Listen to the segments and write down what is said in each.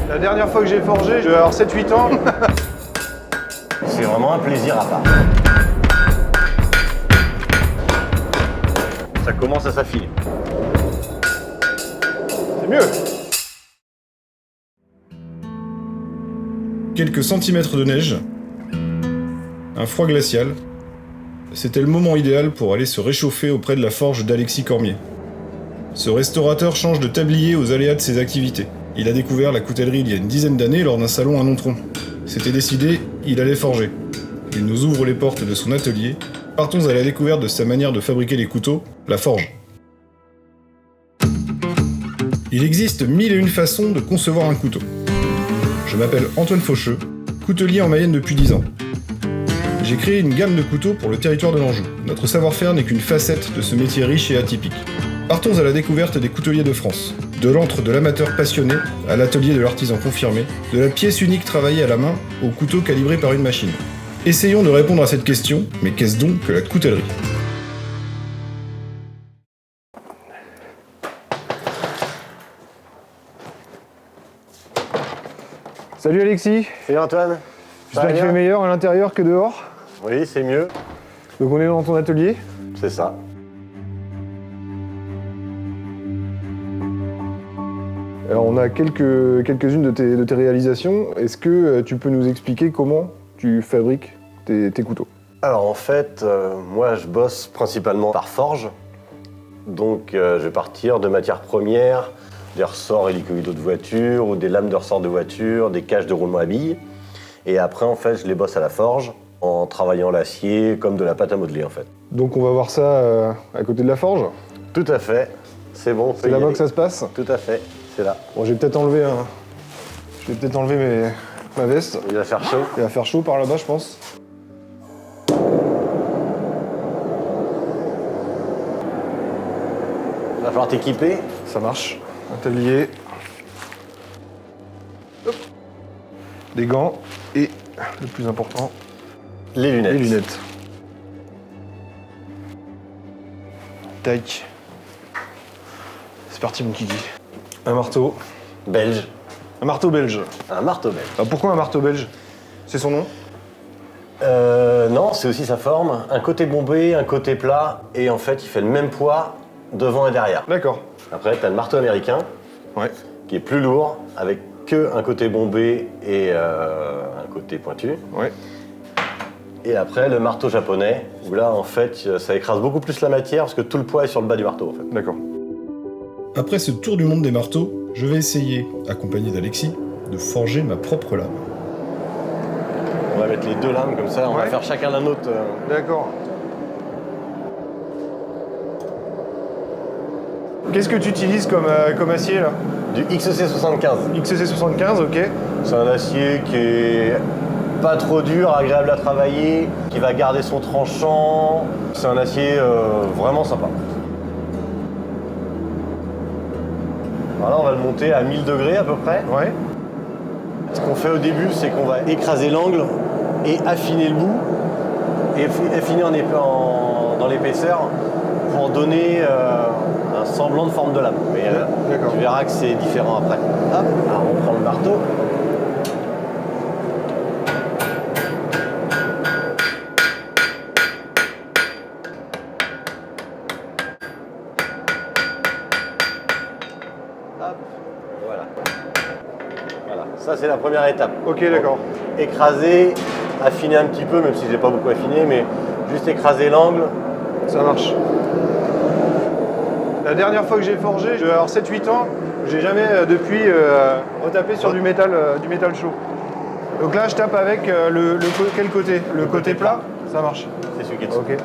La dernière fois que j'ai forgé, je vais avoir 7-8 ans. C'est vraiment un plaisir à part. Ça commence à s'affiler. C'est mieux. Quelques centimètres de neige, un froid glacial, c'était le moment idéal pour aller se réchauffer auprès de la forge d'Alexis Cormier. Ce restaurateur change de tablier aux aléas de ses activités. Il a découvert la coutellerie il y a une dizaine d'années lors d'un salon à Nontron. C'était décidé, il allait forger. Il nous ouvre les portes de son atelier. Partons à la découverte de sa manière de fabriquer les couteaux, la forge. Il existe 1001 façons de concevoir un couteau. Je m'appelle Antoine Faucheux, coutelier en Mayenne depuis 10 ans. J'ai créé une gamme de couteaux pour le territoire de l'Anjou. Notre savoir-faire n'est qu'une facette de ce métier riche et atypique. Partons à la découverte des couteliers de France. De l'antre de l'amateur passionné à l'atelier de l'artisan confirmé, de la pièce unique travaillée à la main au couteau calibré par une machine. Essayons de répondre à cette question, mais qu'est-ce donc que la coutellerie ? Salut Alexis. Salut Antoine. J'espère qu'il fait meilleur à l'intérieur que dehors. Oui, c'est mieux. Donc on est dans ton atelier. C'est ça. Alors on a quelques-unes de tes réalisations. Est-ce que tu peux nous expliquer comment tu fabriques tes couteaux? Alors en fait, moi je bosse principalement par forge. Donc je vais partir de matières premières, des ressorts hélicoïdaux de voiture ou des lames de ressort de voiture, des caches de roulement à billes. Et après en fait je les bosse à la forge en travaillant l'acier comme de la pâte à modeler en fait. Donc on va voir ça à côté de la forge. Tout à fait. C'est bon. C'est là-bas que ça se passe? Tout à fait. C'est là. Bon, je vais peut-être enlever ma veste. Il va faire chaud. Il va faire chaud par là-bas, je pense. Il va falloir t'équiper. Ça marche. Un tablier. Hop. Des gants et, le plus important, Les lunettes. les lunettes. Tac. C'est parti mon kiki. Un marteau. Belge. Un marteau belge. Un marteau belge. Alors pourquoi un marteau belge? C'est son nom? Non, c'est aussi sa forme. Un côté bombé, un côté plat. Et en fait, il fait le même poids devant et derrière. D'accord. Après, t'as le marteau américain. Ouais. Qui est plus lourd, avec que un côté bombé et un côté pointu. Ouais. Et après, le marteau japonais, où là, en fait, ça écrase beaucoup plus la matière parce que tout le poids est sur le bas du marteau, en fait. D'accord. Après ce tour du monde des marteaux, je vais essayer, accompagné d'Alexis, de forger ma propre lame. On va mettre les deux lames comme ça, on va Ouais. faire chacun la nôtre. D'accord. Qu'est-ce que tu utilises comme acier là? Du XC75. XC75, ok. C'est un acier qui est pas trop dur, agréable à travailler, qui va garder son tranchant. C'est un acier vraiment sympa. Voilà, on va le monter à 1000 degrés à peu près. Ouais. Ce qu'on fait au début, c'est qu'on va écraser l'angle et affiner le bout, et affiner dans l'épaisseur pour donner un semblant de forme de lame. Mais D'accord. tu verras que c'est différent après. Hop, alors on prend le marteau. Hop, voilà. Voilà, ça c'est la première étape. Ok, d'accord. Écraser, affiner un petit peu, même si j'ai pas beaucoup affiné, mais juste écraser l'angle. Ça marche. La dernière fois que j'ai forgé, je vais avoir 7-8 ans. J'ai jamais depuis retapé sur du métal chaud. Donc là, je tape avec quel côté? Le côté plat? Ça marche. C'est celui qui est dessus. Ok.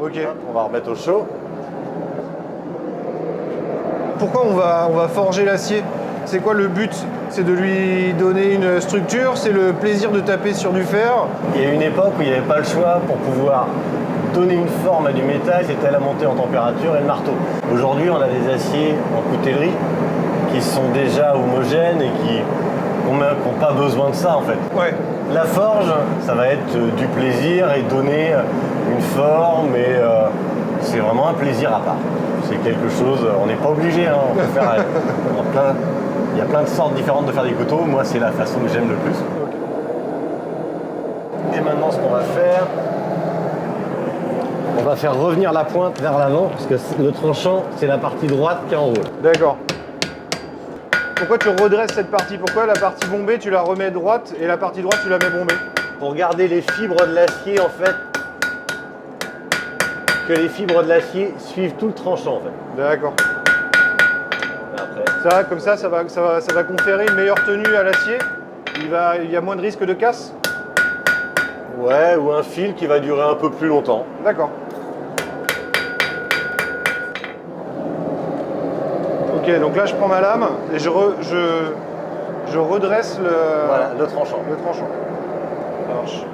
Ok. On va remettre au chaud. Pourquoi on va forger l'acier? C'est quoi le but? C'est de lui donner une structure? C'est le plaisir de taper sur du fer? Il y a une époque où il n'y avait pas le choix pour pouvoir donner une forme à du métal, c'était la montée en température et le marteau. Aujourd'hui, on a des aciers en coutellerie qui sont déjà homogènes et qui n'ont pas besoin de ça en fait. Ouais. La forge, ça va être du plaisir et donner une forme et c'est vraiment un plaisir à part. C'est quelque chose, on n'est pas obligé, hein, on peut faire il y a plein de sortes différentes de faire des couteaux. Moi, c'est la façon que j'aime le plus. Et maintenant, ce qu'on va faire, on va faire revenir la pointe vers l'avant, parce que le tranchant, c'est la partie droite qui est en haut. D'accord. Pourquoi tu redresses cette partie? Pourquoi la partie bombée, tu la remets droite et la partie droite, tu la mets bombée? Pour garder les fibres de l'acier, en fait, que les fibres de l'acier suivent tout le tranchant, en fait. D'accord. Et après, Ça, comme ça va conférer une meilleure tenue à l'acier. Il y a moins de risque de casse. ouais, ou un fil qui va durer un peu plus longtemps. D'accord. Ok, donc là je prends ma lame et je redresse Voilà, le tranchant. le tranchant. Ça marche.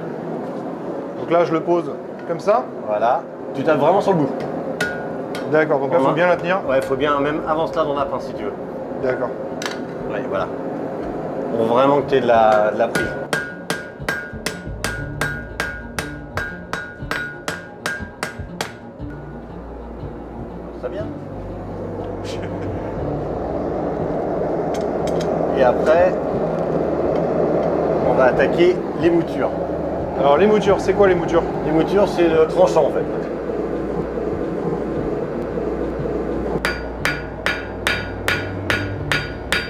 Donc là je le pose comme ça. Voilà. Tu tapes vraiment sur le bout. D'accord, donc là il faut bien la tenir. Ouais, il faut bien, même avance là dans la pince si tu veux. D'accord. Ouais, voilà. Pour vraiment que tu aies de la prise. Ça bien. Et après, on va attaquer les moutures. Alors les moutures, c'est quoi les moutures? Les moutures, c'est le tranchant en fait.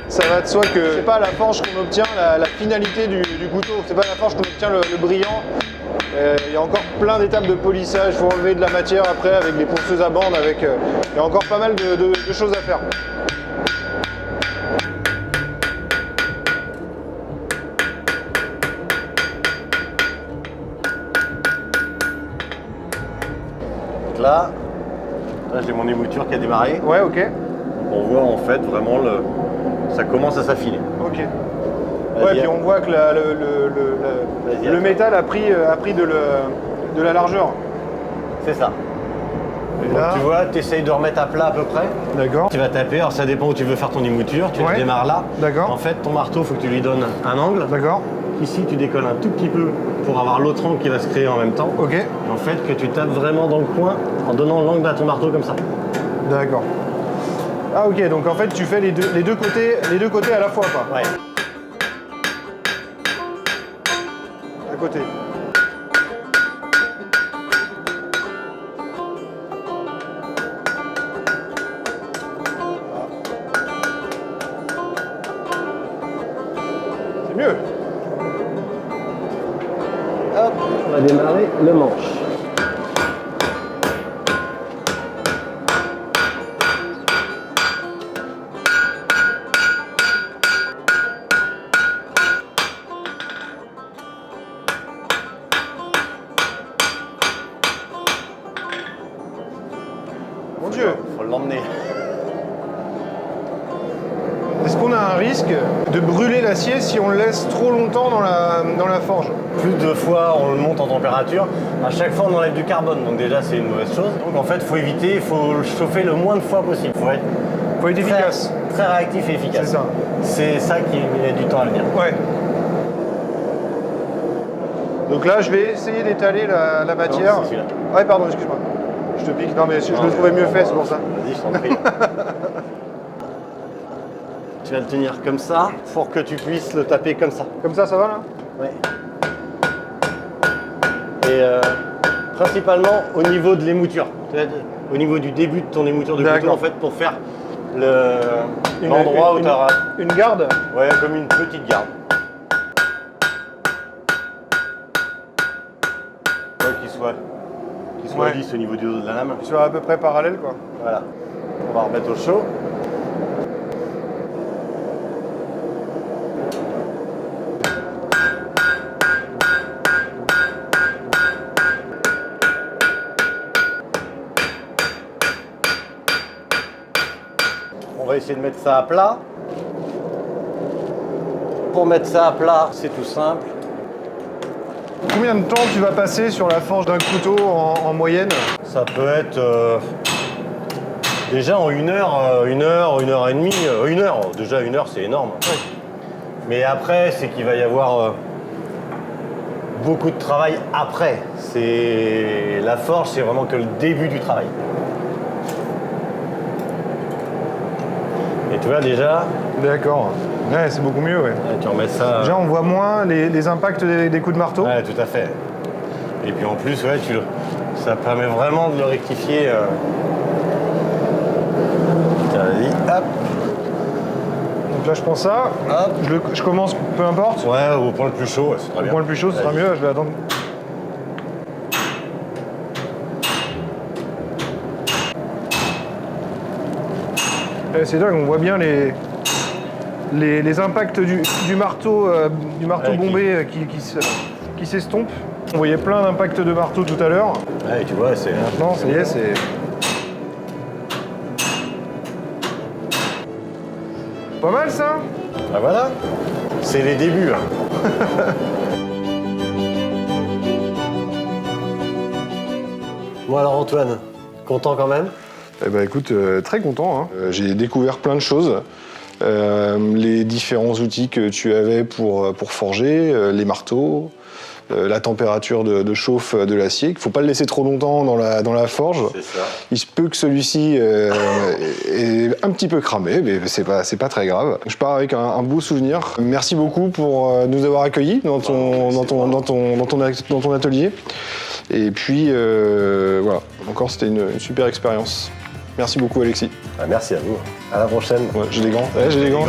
Ça va de soi que c'est pas à la forge qu'on obtient la finalité du couteau, c'est pas à la forge qu'on obtient le brillant. Il y a encore plein d'étapes de polissage, il faut enlever de la matière après avec des ponceuses à bande, il y a encore pas mal de choses à faire. Donc là j'ai mon émouture qui a démarré. Ouais, ok. Donc on voit en fait vraiment ça commence à s'affiler. Ok. Vas-y, Ouais, puis on voit que Vas-y, le métal a pris de la largeur. C'est ça. Et Donc là, tu vois, tu essayes de remettre à plat à peu près. d'accord. Tu vas taper, alors ça dépend où tu veux faire ton émouture, tu Ouais. démarres là. D'accord. En fait, ton marteau, il faut que tu lui donnes un angle. D'accord. Ici, tu décolles un tout petit peu pour avoir l'autre angle qui va se créer en même temps. Ok. Et en fait, que tu tapes vraiment dans le coin en donnant l'angle à ton marteau comme ça. D'accord. Ah ok, donc en fait tu fais les deux côtés à la fois quoi. Ouais. À côté. C'est mieux. Hop, on va démarrer le manche. Mon Dieu. Faut l'emmener. Est-ce qu'on a un risque de brûler l'acier si on le laisse trop longtemps dans la forge? Plus de fois on le monte en température, à chaque fois on enlève du carbone, donc déjà c'est une mauvaise chose. Donc en fait il faut éviter, il faut le chauffer le moins de fois possible. Il faut être Faut être efficace. très réactif et efficace. C'est ça. C'est ça qui met du temps à venir. Ouais. Donc là je vais essayer d'étaler la matière. c'est celui-là. Ouais pardon, excuse-moi. Je te pique. Non mais je le trouvais mieux fait, c'est pour ça. Vas-y, je t'en prie. Tu vas le tenir comme ça pour que tu puisses le taper comme ça. Comme ça va là? Ouais. Et principalement au niveau de l'émouture. Au niveau du début de ton émouture de couteau, D'accord. en fait, pour faire l'endroit où tu auras. Une garde? Ouais, comme une petite garde. Ouais, qui soit Ouais. lisse au niveau du dos de la lame. Tu sois à peu près parallèle quoi. Voilà. On va remettre au chaud. On va essayer de mettre ça à plat. Pour mettre ça à plat, c'est tout simple. Combien de temps tu vas passer sur la forge d'un couteau en moyenne? Ça peut être déjà en une heure et demie. Une heure, déjà une heure c'est énorme. Mais après, c'est qu'il va y avoir beaucoup de travail après. La forge, c'est vraiment que le début du travail. Et tu vois déjà, D'accord. Ouais, c'est beaucoup mieux, ouais. tu remets ça. Déjà, on voit moins les impacts des coups de marteau. Ouais, tout à fait. Et puis en plus, ouais, ça permet vraiment de le rectifier. Tiens, vas-y, hop, Donc là, je prends ça. hop. Je commence, peu importe. Ouais, au point le plus chaud, ouais, c'est très Au bien. point le plus chaud, ce sera Vas-y. mieux. Je vais attendre. C'est dingue, on voit bien les impacts du marteau Ouais, bombé qui s'estompe. On voyait plein d'impacts de marteau tout à l'heure. Ouais, tu vois, c'est. Maintenant, ça y est, c'est... Pas mal, ça? Bah voilà, c'est les débuts. Hein. Bon alors Antoine, content quand même? Eh ben écoute, très content. Hein. J'ai découvert plein de choses. Les différents outils que tu avais pour forger, les marteaux, la température de chauffe de l'acier. Il ne faut pas le laisser trop longtemps dans la forge. C'est ça. Il se peut que celui-ci est un petit peu cramé, mais c'est pas très grave. Je pars avec un beau souvenir. Merci beaucoup pour nous avoir accueillis dans ton atelier. Et puis voilà, encore c'était une super expérience. Merci beaucoup Alexis. Ah, merci à vous. À la prochaine. Ouais, j'ai des gants,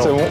c'est bon.